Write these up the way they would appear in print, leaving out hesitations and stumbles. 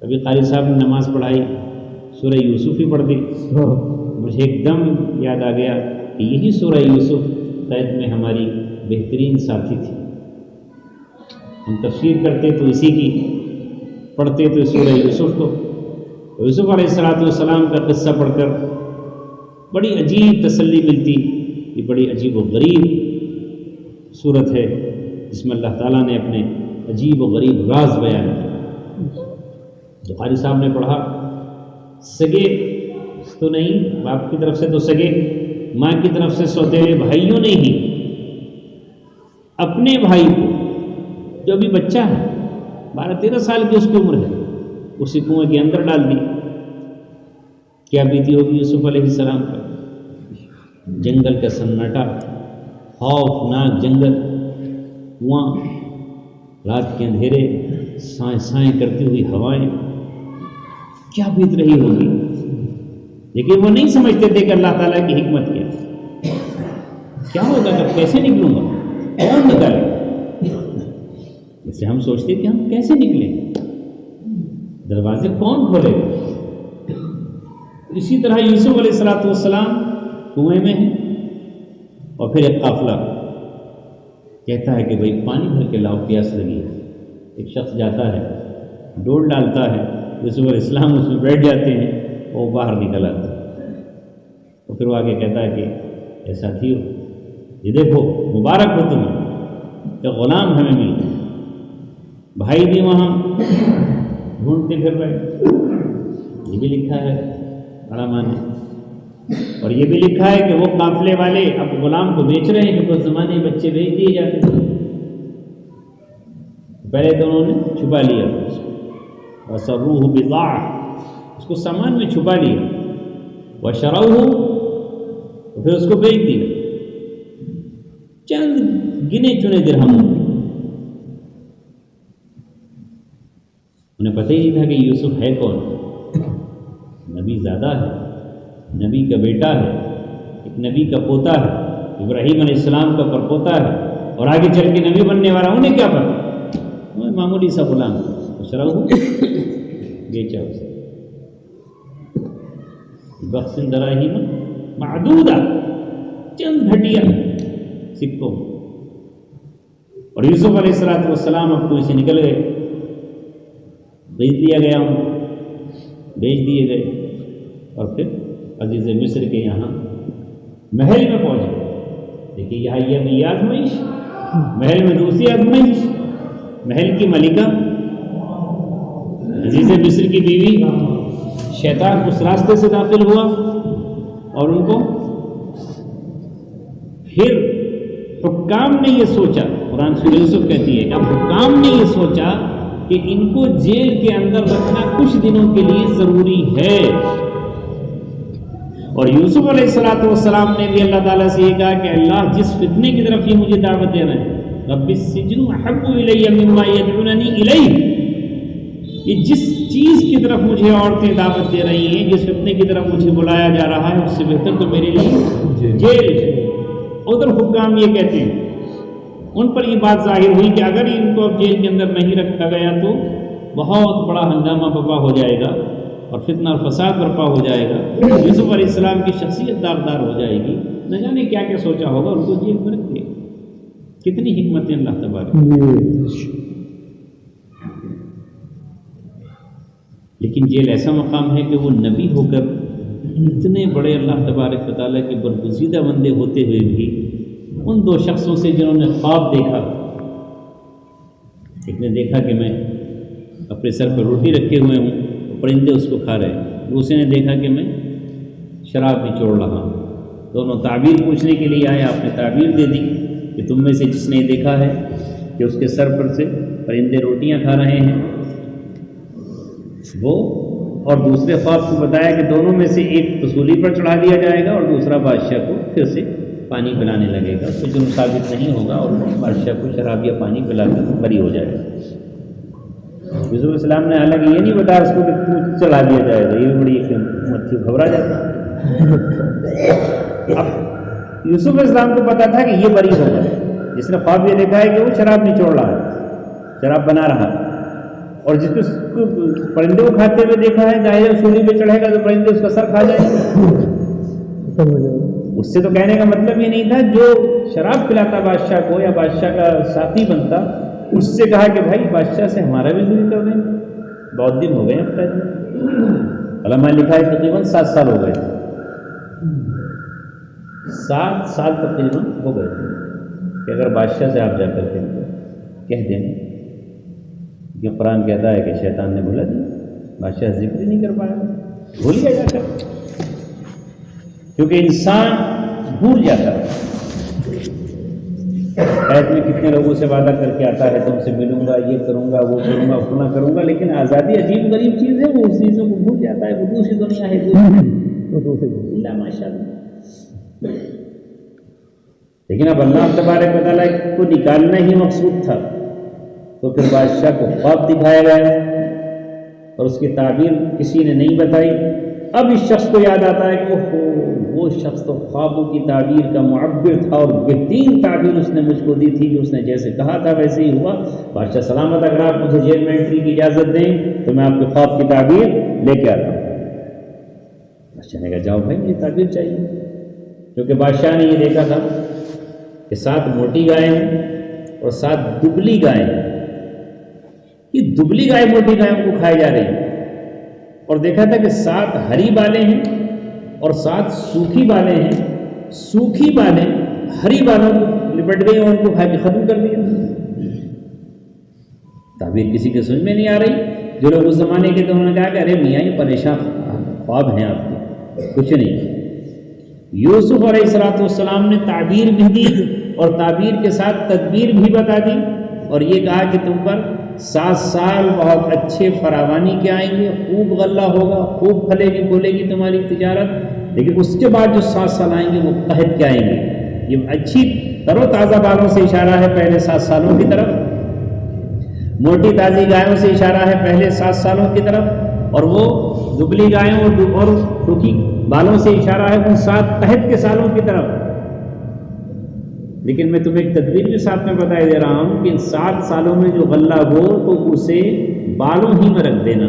ابھی قاری صاحب نے نماز پڑھائی، سورہ یوسف ہی پڑھ دی، مجھے ایک دم یاد آ گیا کہ یہی سورہ یوسف قید میں ہماری بہترین ساتھی تھی۔ ہم تفسیر کرتے تو اسی کی، پڑھتے تو سورہ یوسف کو۔ یوسف علیہ السلام کا قصہ پڑھ کر بڑی عجیب تسلی ملتی، یہ بڑی عجیب و غریب صورت ہے جس میں اللہ تعالیٰ نے اپنے عجیب و غریب راز بیان کیا۔ جو قاری صاحب نے پڑھا، سگے تو نہیں، باپ کی طرف سے تو سگے، ماں کی طرف سے سوتیلے بھائیوں نے ہی اپنے بھائی کو، جو ابھی بچہ ہے 12-13 سال کی اس کی عمر ہے، اسی کنویں کے اندر ڈال دی۔ کیا بیتی ہوگی یوسف علیہ السلام پر؟ جنگل کا سناٹا، خوفناک جنگل، کنواں، رات کے اندھیرے، سائیں سائیں کرتی ہوئی ہوائیں، کیا بیت رہی ہوگی؟ لیکن وہ نہیں سمجھتے تھے کہ اللہ تعالیٰ کی حکمت کیا ہوگا، کہ کیسے نکلوں گا، کون نکالے؟ جیسے ہم سوچتے کہ ہم کیسے نکلیں، دروازے کون کھولے؟ اسی طرح یوسف علیہ السلام کنویں میں ہیں، اور پھر ایک قافلہ کہتا ہے کہ بھئی پانی بھر کے لاؤ، پیاس لگی ہے۔ ایک شخص جاتا ہے، ڈول ڈالتا ہے، یوسف علیہ السلام اس میں بیٹھ جاتے ہیں، وہ باہر نکل آتا ہے، اور پھر وہ آگے کہتا ہے کہ اے ساتھیو، یہ دیکھو مبارک ہو تمہیں کہ غلام ہمیں مل گئے۔ بھائی بھی وہاں ڈھونڈتے پھر رہے۔ یہ بھی لکھا ہے بڑا معنی، اور یہ بھی لکھا ہے کہ وہ قافلے والے اب غلام کو بیچ رہے ہیں، کیونکہ اس زمانے میں بچے بیچ دیے جاتے تھے۔ پہلے تو انہوں نے چھپا لیا اس کو، وَسَرُّوهُ بِضَاعَةً، اس کو سامان میں چھپا لیا، وَشَرَوْهُ، پھر اس کو بیچ دیا چند گنے چنے درہموں۔ انہیں پتہ ہی نہیں تھا کہ یوسف ہے کون، نبی زادہ ہے، نبی کا بیٹا ہے، ایک نبی کا پوتا ہے، ابراہیم علیہ السلام کا پرپوتا ہے، اور آگے چل کے نبی بننے والا۔ انہیں کیا پتا، وہ معمولی سا غلام، شرعہ بیچا اسے بخس دراہیم معدودہ، چند گھٹیا سکوں۔ اور یوسف علیہ السلام اب کوئی سے نکل گئے، بیچ دیا گیا، بیچ دیے گئے، اور پھر عزیز مصر کے یہاں محل میں پہنچے۔ دیکھیے یہاں یہ آزمائش، محل میں دوسری آزمائش، محل کی ملکہ عزیز مصر کی بیوی، شیطان اس راستے سے داخل ہوا اور ان کو، پھر حکام نے یہ سوچا، قرآن سورہ یوسف کہتی ہے کہ اب حکام نے یہ سوچا کہ ان کو جیل کے اندر رکھنا کچھ دنوں کے لیے ضروری ہے۔ اور یوسف علیہ السلام نے بھی اللہ تعالیٰ سے یہ کہا کہ اللہ جس فتنے کی طرف یہ مجھے دعوت دے رہے ہیں، رب السجن احب الی مما یدعوننی الیہ، یہ جس چیز کی طرف مجھے عورتیں دعوت دے رہی ہیں، جس فتنے کی طرف مجھے بلایا جا رہا ہے، اس سے بہتر تو میرے لیے جیل ہے۔ ادھر حکام یہ کہتے ہیں، ان پر یہ بات ظاہر ہوئی کہ اگر ان کو اب جیل کے اندر نہیں رکھا گیا تو بہت بڑا ہنگامہ برپا ہو جائے گا اور فتنہ اور فساد برپا ہو جائے گا، یوسف علیہ السلام کی شخصیت داغدار ہو جائے گی، نہ جانے کیا کیا سوچا ہوگا، ان کو جیل میں رکھ دیا۔ کتنی حکمتیں اللہ تبارک۔ لیکن جیل ایسا مقام ہے کہ وہ نبی ہو کر اتنے بڑے اللہ تبارک و تعالیٰ کے برگزیدہ بندے ہوتے ہوئے بھی ان دو شخصوں سے جنہوں نے خواب دیکھا، ایک نے دیکھا کہ میں اپنے سر پر روٹی رکھے ہوئے ہوں، پرندے اس کو کھا رہے ہیں، دوسرے نے دیکھا کہ میں شراب نچوڑ رہا ہوں۔ دونوں تعبیر پوچھنے کے لیے آئے، آپ نے تعبیر دے دی کہ تم میں سے جس نے دیکھا ہے کہ اس کے سر پر سے پرندے روٹیاں کھا رہے ہیں وہ، اور دوسرے خواب کو بتایا کہ دونوں میں سے ایک تسولی پر چڑھا دیا جائے گا اور دوسرا بادشاہ کو پھر سے پانی پلانے لگے گا، تو جرم ثابت نہیں ہوگا اور بادشاہ کو شراب یا پانی پلا کر بری ہو جائے گا۔ یوسف علیہ السلام نے حالانکہ یہ نہیں بتایا اس کو کہ تو چلا دیا جائے گا، یہ بڑی حکمت سے گھبرا جاتا۔ اب یوسف علیہ السلام کو پتا تھا کہ یہ بری ہوگا، جس نے خواب یہ دیکھا ہے کہ وہ شراب نچوڑ رہا ہے، شراب بنا رہا ہے، اور جس کو پرندے کو کھاتے ہوئے دیکھا ہے، ظاہر سولی پہ چڑھے گا تو پرندے اس کا سر کھا جائیں گے. اس سے تو کہنے کا مطلب یہ نہیں تھا جو شراب پلاتا بادشاہ کو یا بادشاہ کا ساتھی بنتا، اس سے کہا کہ بھائی بادشاہ سے ہمارا بھی دور کر دیں. بہت دن ہو گئے اب تک، علماء لکھا ہے تقریباً 7 سال ہو گئے، 7 سال تقریباً ہو گئے کہ اگر بادشاہ سے آپ جا کر کے کہہ دیں کہ قرآن کہتا ہے کہ شیطان نے بھولا دیا، بادشاہ ذکر ہی نہیں کر پایا، بھول گیا جا کر، کیونکہ انسان بھول جاتا ہے. قید میں کتنے لوگوں سے وعدہ کر کے آتا ہے تم سے ملوں گا، یہ کروں گا، وہ کروں گا، فلاں کروں گا، لیکن آزادی عجیب غریب چیز ہے، وہ اس چیزوں کو بھول جاتا ہے. وہ دوسری دنیا ہے، اللہ ماشاء اللہ. لیکن اب اللہ تبارک و تعالیٰ کو نکالنا ہی مقصود تھا، تو پھر بادشاہ کو خواب دکھایا گیا اور اس کی تعبیر کسی نے نہیں بتائی. اب اس شخص کو یاد آتا ہے کہ وہ شخص تو خوابوں کی تعبیر کا معبر تھا اور بہترین تعبیر اس نے مجھ کو دی تھی کہ اس نے جیسے کہا تھا ویسے ہی ہوا. بادشاہ سلامت، اگر آپ مجھے جیل میں انٹری کی اجازت دیں تو میں آپ کے خواب کی تعبیر لے کے آتا ہوں. بادشاہ نے کہا جاؤ بھائی، یہ تعبیر چاہیے، کیونکہ بادشاہ نے یہ دیکھا تھا کہ 7 موٹی گائیں ہیں اور 7 دبلی گائیں ہیں. یہ دبلی گائے موٹی گائوں کو کھائے جا رہی ہیں، اور دیکھا تھا کہ 7 ہری بالیں ہیں اور 7 سوکھی بالیں ہیں. سوکھی بالیں ہری بالوں کو لپٹ گئی اور ان کو کھا کے ختم کر دیا. تعبیر کسی کے سمجھ میں نہیں آ رہی. جو لوگ اس زمانے کے تھے انہوں نے کہا کہ ارے میاں یہ پریشان خواب ہیں آپ کے، کچھ نہیں. یوسف علیہ السلام نے تعبیر بھی دی اور تعبیر کے ساتھ تدبیر بھی بتا دی، اور یہ کہا کہ تم پر 7 سال بہت اچھے فراوانی کے آئیں گے، خوب غلہ ہوگا، خوب پھلے گی پھولے گی تمہاری تجارت. لیکن اس کے بعد جو 7 سال آئیں گے وہ قحط کے آئیں گے. یہ اچھی تر و تازہ بالوں سے اشارہ ہے پہلے 7 سالوں کی طرف، موٹی تازی گایوں سے اشارہ ہے پہلے 7 سالوں کی طرف، اور وہ دبلی گایوں اور سوکھی بالوں سے اشارہ ہے ان 7 قحط کے سالوں کی طرف. لیکن میں تمہیں ایک تدبیر کے ساتھ میں بتائی دے رہا ہوں کہ ان 7 سالوں میں جو غلہ ہو تو اسے بالوں ہی میں رکھ دینا،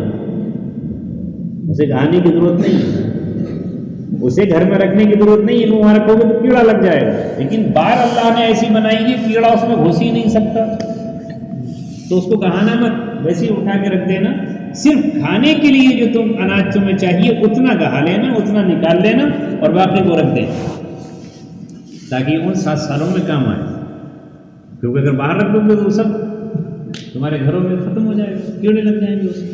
اسے کھانے کی ضرورت نہیں، اسے گھر میں رکھنے کی ضرورت نہیں ہے. وہاں رکھو گے تو کیڑا لگ جائے گا. لیکن بال اللہ نے ایسی بنائی ہے کیڑا اس میں گھس ہی نہیں سکتا، تو اس کو کہانا مت، ویسے ہی اٹھا کے رکھ دینا. صرف کھانے کے لیے جو تم اناج تمہیں چاہیے اتنا گہا لینا، اتنا نکال لینا اور باقی کو رکھ دینا، تاکہ ان 7 سالوں میں کام آئے. کیونکہ اگر باہر رکھ دو گے تو سب تمہارے گھروں میں ختم ہو جائے گا، کیڑے لگ جائیں گے اسے.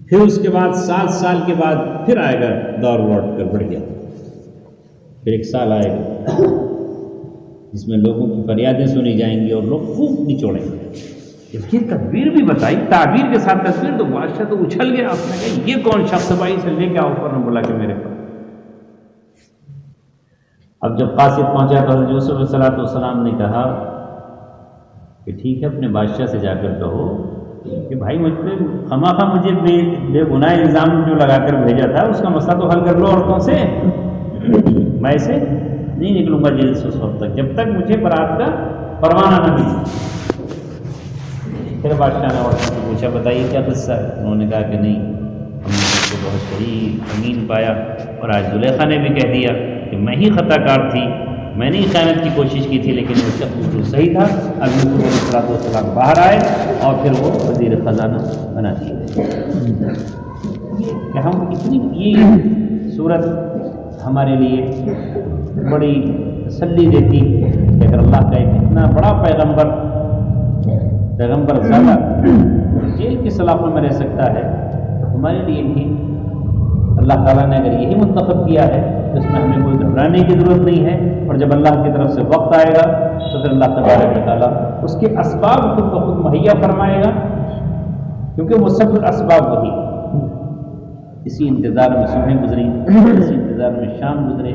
پھر اس کے بعد 7 سال کے بعد پھر آئے گا دور لوٹ کر بڑھ گیا. پھر 1 سال آئے گا جس میں لوگوں کی فریادیں سنی جائیں گی اور لوگ خوب نچوڑیں گے. یہ تدبیر بھی بتائی، تعبیر کے ساتھ تصویر. تو بادشاہ تو اچھل گیا، آپ نے کہا یہ کون شخص بھائی سے لے کے آؤ اوپر نے بولا کہ میرے پاس. اب جب قاصد پہنچا تو حضرت یوسف علیہ السلام نے کہا کہ ٹھیک ہے اپنے بادشاہ سے جا کر کہو کہ بھائی مجھ پہ خواہ مجھے بے گناہ الزام جو لگا کر بھیجا تھا اس کا مسئلہ تو حل کر لو عورتوں سے. میں ایسے نہیں نکلوں گا جیل سے اس وقت تک جب تک مجھے برات کا پروانہ نہ ملے. پھر بادشاہ نے عورتوں سے پوچھا بتائیے کیا قصہ ہے. انہوں نے کہا کہ نہیں، ہم نے اس کو بہت صحیح امین پایا، اور آج زلیخا نے بھی کہہ دیا کہ میں ہی خطا کار تھی، میں نے ہی خیانت کی کوشش کی تھی، لیکن وہ شخص بالکل صحیح تھا. اب یوسف علیہ السلام باہر آئے اور پھر وہ وزیر خزانہ بنا دیے گئے. کہ ہم اتنی یہ صورت ہمارے لیے بڑی تسلی دیتی کہ اگر اللہ کا ایک اتنا بڑا پیغمبر زیادہ جیل کی سلاخوں میں رہ سکتا ہے تو ہمارے لیے بھی اللہ تعالیٰ نے اگر یہی منتخب کیا ہے تو اس میں ہمیں کوئی گھبرانے کی ضرورت نہیں ہے. اور جب اللہ کی طرف سے وقت آئے گا تو پھر اللہ تبارک و تعالیٰ اس کے اسباب خود بخود مہیا فرمائے گا، کیونکہ مسبب اسباب وہی. اسی انتظار میں صبح گزری، اسی انتظار میں شام گزرے،